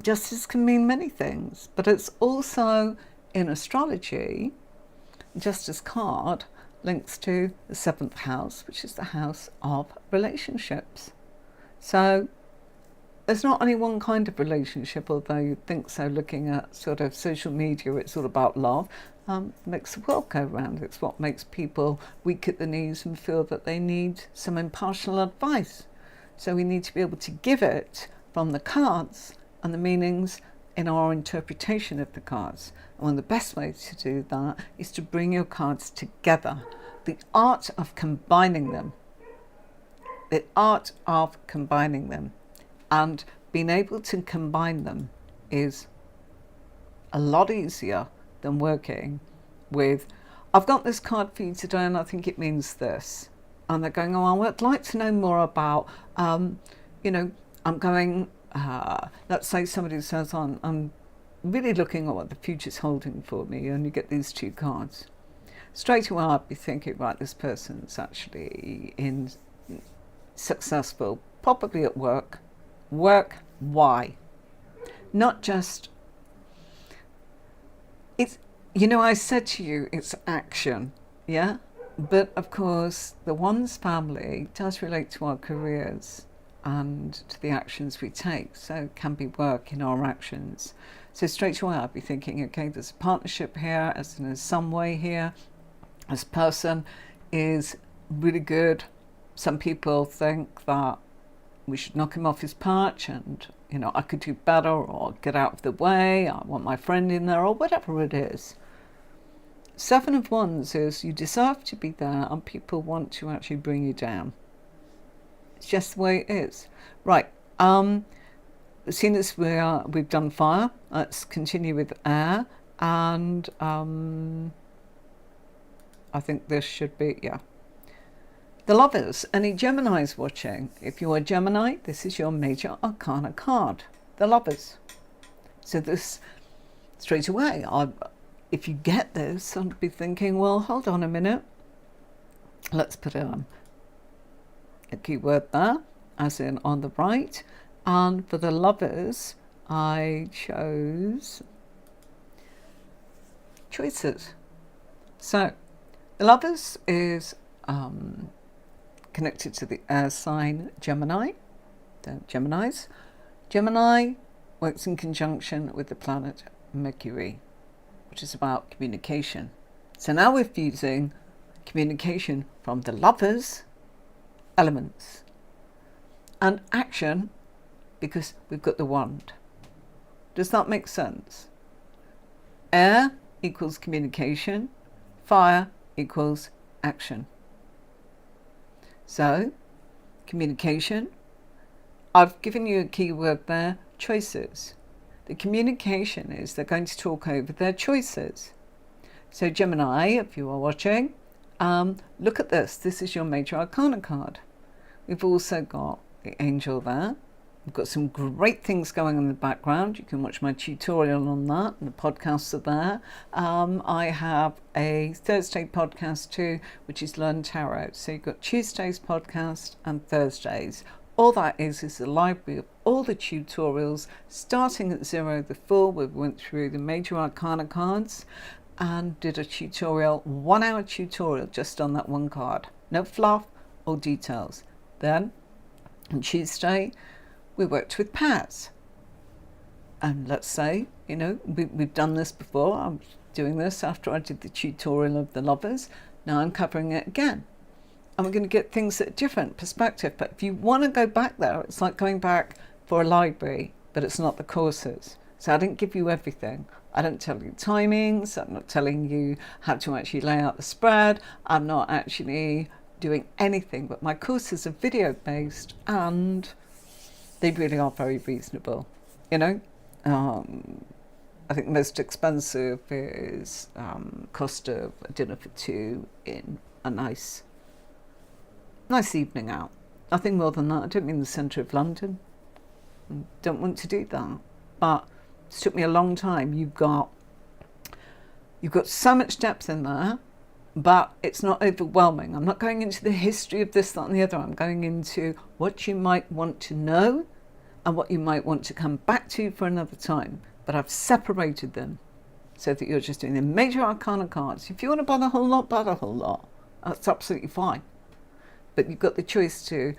justice can mean many things, but it's also in astrology, justice card links to the 7th house, which is the house of relationships. So there's not only one kind of relationship, although you'd think so looking at sort of social media, it's all about love. Makes the world go round. It's what makes people weak at the knees and feel that they need some impartial advice. So we need to be able to give it from the cards and the meanings in our interpretation of the cards. And one of the best ways to do that is to bring your cards together. The art of combining them. The art of combining them. And being able to combine them is a lot easier than working with, I've got this card for you today and I think it means this. And they're going, oh, I'd like to know more about, you know, I'm going, let's say somebody says, I'm really looking at what the future's holding for me, and you get these two cards. Straight away I'd be thinking, right, this person's actually successful, probably at work. Work, why? Not just, it's, you know, I said to you, it's action, yeah? But of course, the Wands family does relate to our careers and to the actions we take. So it can be work in our actions. So straight away, I'd be thinking, okay, there's a partnership here, as in some way here. This person is really good. Some people think that we should knock him off his perch and, you know, I could do better, or get out of the way, I want my friend in there, or whatever it is. 7 of Wands is you deserve to be there and people want to actually bring you down. It's just the way it is. Right, seeing as we've done fire, let's continue with air, and I think this should be, yeah. The Lovers, any Geminis watching? If you're a Gemini, this is your major arcana card, the Lovers. So this, straight away, if you get this, I'd be thinking, well, hold on a minute. Let's put a keyword there, as in on the right. And for the Lovers, I chose choices. So the Lovers is connected to the air sign Gemini, the Geminis. Gemini works in conjunction with the planet Mercury, which is about communication. So now we're fusing communication from the Lovers elements and action, because we've got the wand. Does that make sense? Air equals communication. Fire equals action. So, communication. I've given you a keyword there, choices. The communication is they're going to talk over their choices. So Gemini, if you are watching, look at this. This is your Major Arcana card. We've also got the Angel there. We've got some great things going on in the background. You can watch my tutorial on that, and the podcasts are there. I have a Thursday podcast too, which is Learn Tarot. So you've got Tuesday's podcast and Thursdays. All that is a library of all the tutorials, starting at 0 to 4, where we went through the Major Arcana cards and did a tutorial, 1 hour tutorial just on that one card. No fluff or details. Then on Tuesday, we worked with pairs. And let's say, we've done this before. I'm doing this after I did the tutorial of the lovers. Now I'm covering it again. And we're going to get things at a different perspective. But if you want to go back there, it's like going back for a library, but it's not the courses. So I didn't give you everything. I don't tell you timings. I'm not telling you how to actually lay out the spread. I'm not actually doing anything. But my courses are video based and they really are very reasonable. I think most expensive is cost of a dinner for two in a nice evening out. Nothing more than that. I don't mean the centre of London. Don't want to do that. But it took me a long time. You've got so much depth in there, but it's not overwhelming. I'm not going into the history of this, that and the other. I'm going into what you might want to know and what you might want to come back to for another time. But I've separated them so that you're just doing the Major Arcana cards. If you want to buy the whole lot, buy the whole lot. That's absolutely fine. But you've got the choice to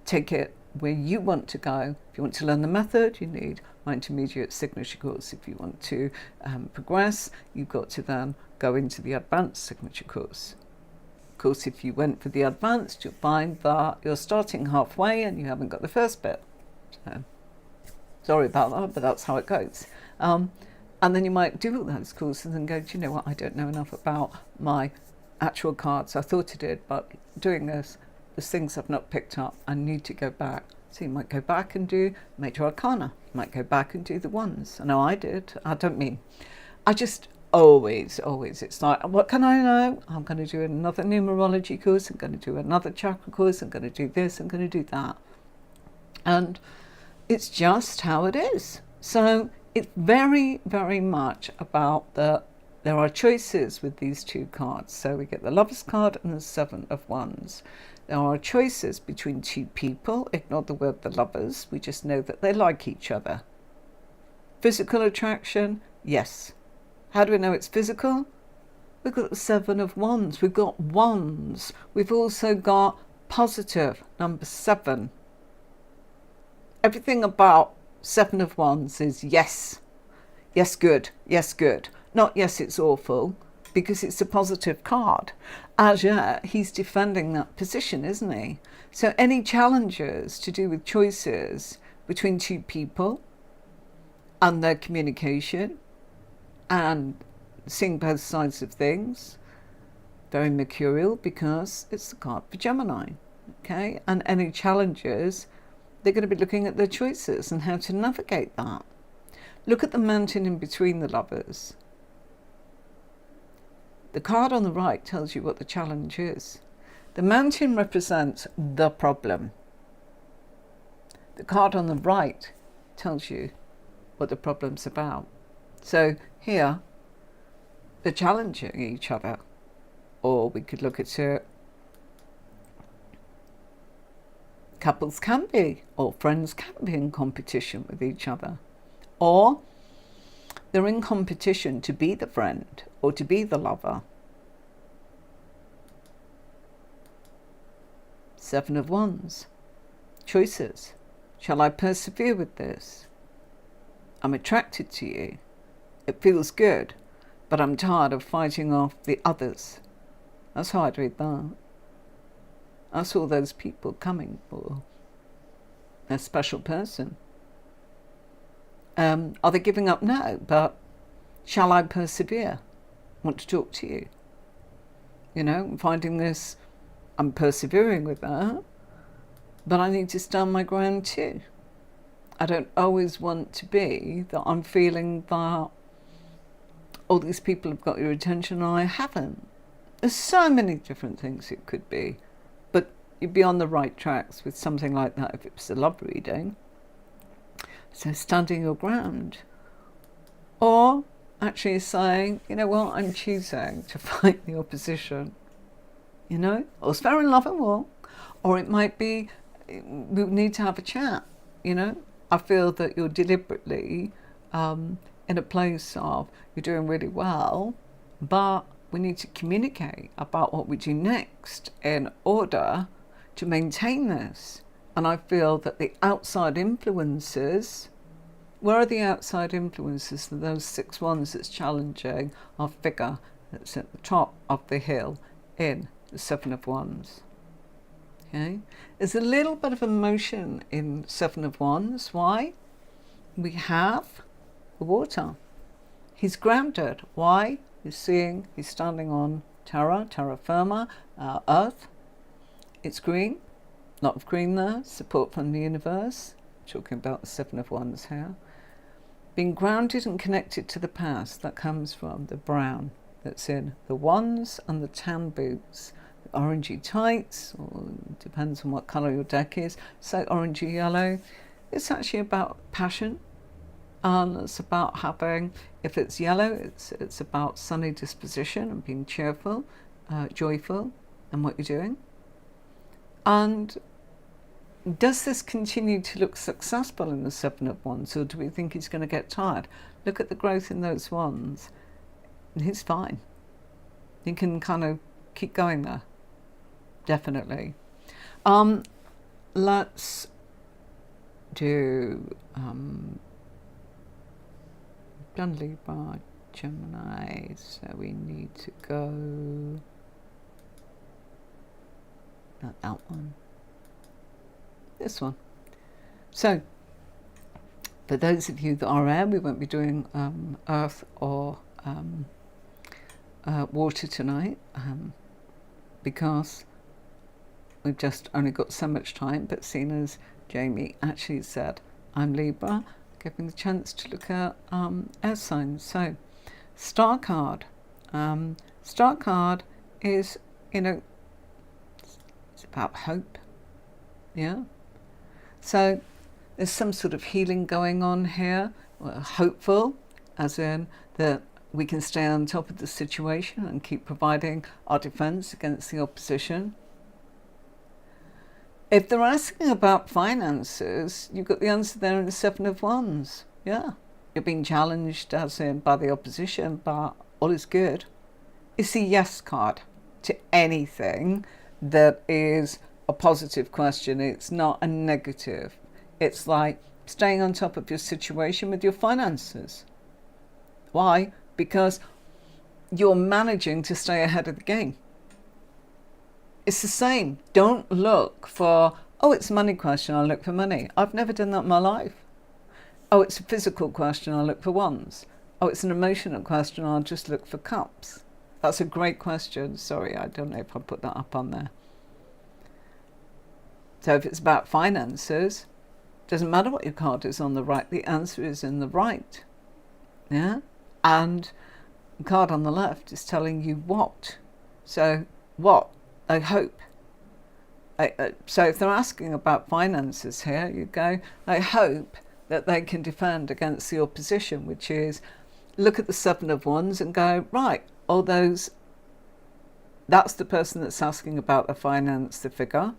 take it where you want to go. If you want to learn the method, you need my intermediate signature course. If you want to progress, you've got to then go into the advanced signature course. Of course, if you went for the advanced, you'll find that you're starting halfway and you haven't got the first bit. So, sorry about that, but that's how it goes. And then you might do all those courses and go, do you know what, I don't know enough about my actual cards. I thought I did, but doing this, there's things I've not picked up. I need to go back. So you might go back and do Major Arcana. You might go back and do the ones. I know I did. I just always, it's like, what can I know? I'm going to do another numerology course. I'm going to do another chakra course. I'm going to do this. I'm going to do that. And it's just how it is. So it's very, very much about there are choices with these two cards. So we get the Lovers card and the Seven of Wands. There are choices between two people. Ignore the word the lovers. We just know that they like each other. Physical attraction, yes. How do we know it's physical? We've got the Seven of Wands. We've got wands. We've also got positive, number 7. Everything about Seven of Wands is yes. Yes, good. Yes, good. Not yes, it's awful, because it's a positive card. As yet, he's defending that position, isn't he? So any challenges to do with choices between two people and their communication and seeing both sides of things, very mercurial, because it's the card for Gemini, okay? And any challenges, they're going to be looking at their choices and how to navigate that. Look at the mountain in between the lovers. The card on the right tells you what the challenge is. The mountain represents the problem. The card on the right tells you what the problem's about. So here, they're challenging each other. Or we could look at it, couples can be, or friends can be in competition with each other. Or they're in competition to be the friend or to be the lover. Seven of Wands. Choices. Shall I persevere with this? I'm attracted to you. It feels good, but I'm tired of fighting off the others. That's how I'd read that. I saw those people coming for a special person. Are they giving up? No, but shall I persevere? want to talk to you. You know, I'm finding this, I'm persevering with that, but I need to stand my ground too. I don't always want to be that I'm feeling that all these people have got your attention and I haven't. There's so many different things it could be, but you'd be on the right tracks with something like that if it was a love reading. So standing your ground. Or actually saying, you know what, I'm choosing to fight the opposition. You know, or it's fair in love and war. Or it might be, we need to have a chat, you know. I feel that you're deliberately in a place of, you're doing really well, but we need to communicate about what we do next in order to maintain this. And I feel that the outside influences, where are the outside influences? Those 6 ones that's challenging our figure that's at the top of the hill in the 7 of Wands. Okay, there's a little bit of emotion in 7 of Wands. Why? We have the water. He's grounded. Why? He's standing on terra firma, earth. It's green, a lot of green there, support from the universe. Talking about the 7 of Wands here. Being grounded and connected to the past, that comes from the brown that's in the Wands and the tan boots. The orangey tights, or depends on what colour your deck is, so orangey yellow. It's actually about passion, and it's about having, if it's yellow, it's about sunny disposition and being cheerful, joyful in what you're doing. And does this continue to look successful in the 7 of Wands, or do we think he's going to get tired? Look at the growth in those wands. He's fine. He can kind of keep going there. Definitely. Let's do done Libra, Gemini, so we need to go, not that one, this one. So for those of you that are air, we won't be doing earth or water tonight, because we've just only got so much time. But seeing as Jamie actually said I'm Libra, giving the chance to look at air signs. So star card. Star card is, you know, it's about hope. Yeah. So there's some sort of healing going on here. Well, hopeful, as in that we can stay on top of the situation and keep providing our defense against the opposition. If they're asking about finances, you've got the answer there in the 7 of Wands. Yeah, you're being challenged as in by the opposition, but all is good. It's the yes card to anything that is a positive question. It's not a negative. It's like staying on top of your situation with your finances. Why? Because you're managing to stay ahead of the game. It's the same. Don't look for, oh, it's a money question, I'll look for money. I've never done that in my life. Oh, it's a physical question, I'll look for wands. Oh, it's an emotional question, I'll just look for cups. That's a great question. Sorry, I don't know if I put that up on there. So if it's about finances, doesn't matter what your card is on the right, the answer is in the right. Yeah? And the card on the left is telling you what. So what? I hope. So if they're asking about finances here, you go, I hope that they can defend against the opposition, which is look at the 7 of Wands and go, right, all those, that's the person that's asking about the finance, the figure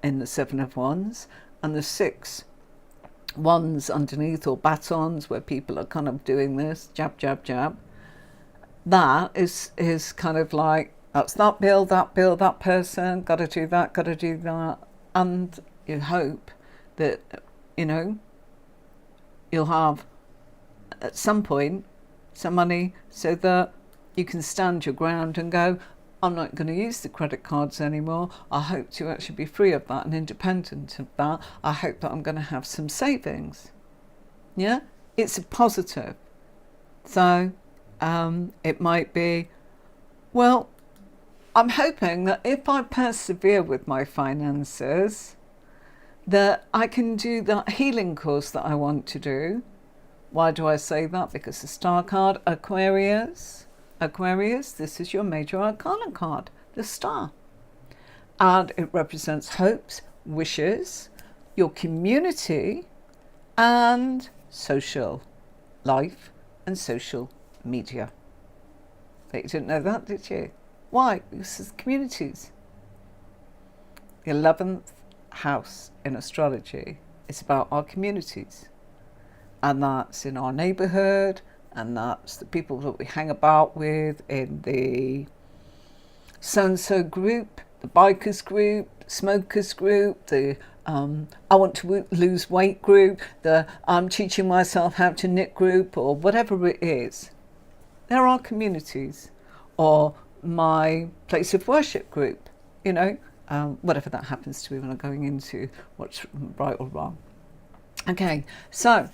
in the 7 of Wands, and the 6 wands underneath, or batons, where people are kind of doing this, jab, jab, jab. That is kind of like, that's that bill, that person, got to do that. And you hope that, you know, you'll have at some point some money so that you can stand your ground and go, I'm not going to use the credit cards anymore. I hope to actually be free of that and independent of that. I hope that I'm going to have some savings. Yeah, it's a positive. So It might be, well, I'm hoping that if I persevere with my finances, that I can do that healing course that I want to do. Why do I say that? Because the star card, Aquarius, this is your major arcana card, the star. And it represents hopes, wishes, your community, and social life and social media. But you didn't know that, did you? Why? Because it's communities. The 11th house in astrology is about our communities. And that's in our neighborhood, and that's the people that we hang about with in the so-and-so group, the bikers group, the smokers group, the I want to lose weight group, the I'm teaching myself how to knit group, or whatever it is. There are communities, or my place of worship group, whatever that happens to be when I'm going into what's right or wrong. Okay, so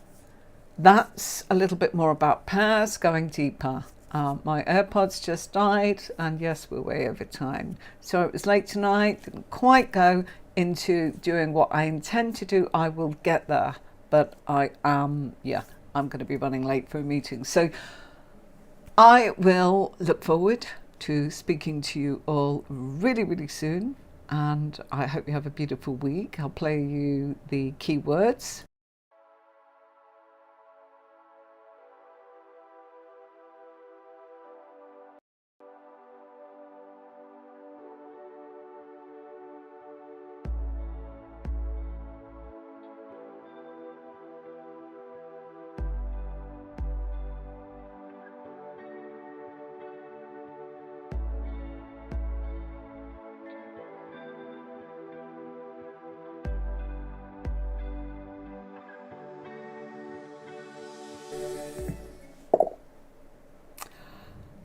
that's a little bit more about pairs, going deeper. My AirPods just died, and yes, we're way over time. So it was late tonight, didn't quite go into doing what I intend to do. I will get there, but I'm going to be running late for a meeting. So I will look forward to speaking to you all really, really soon, and I hope you have a beautiful week. I'll play you the keywords.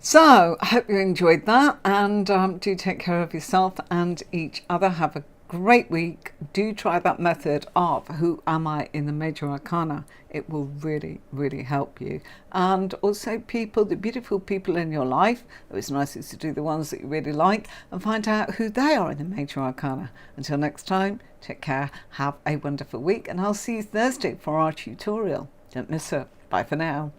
So I hope you enjoyed that, and do take care of yourself and each other. Have a great week. Do try that method of who am I in the major arcana. It will really, really help you. And also people, the beautiful people in your life, it was nicest to do the ones that you really like and find out who they are in the major arcana. Until next time, take care, have a wonderful week, and I'll see you Thursday for our tutorial. Don't miss it. Bye for now.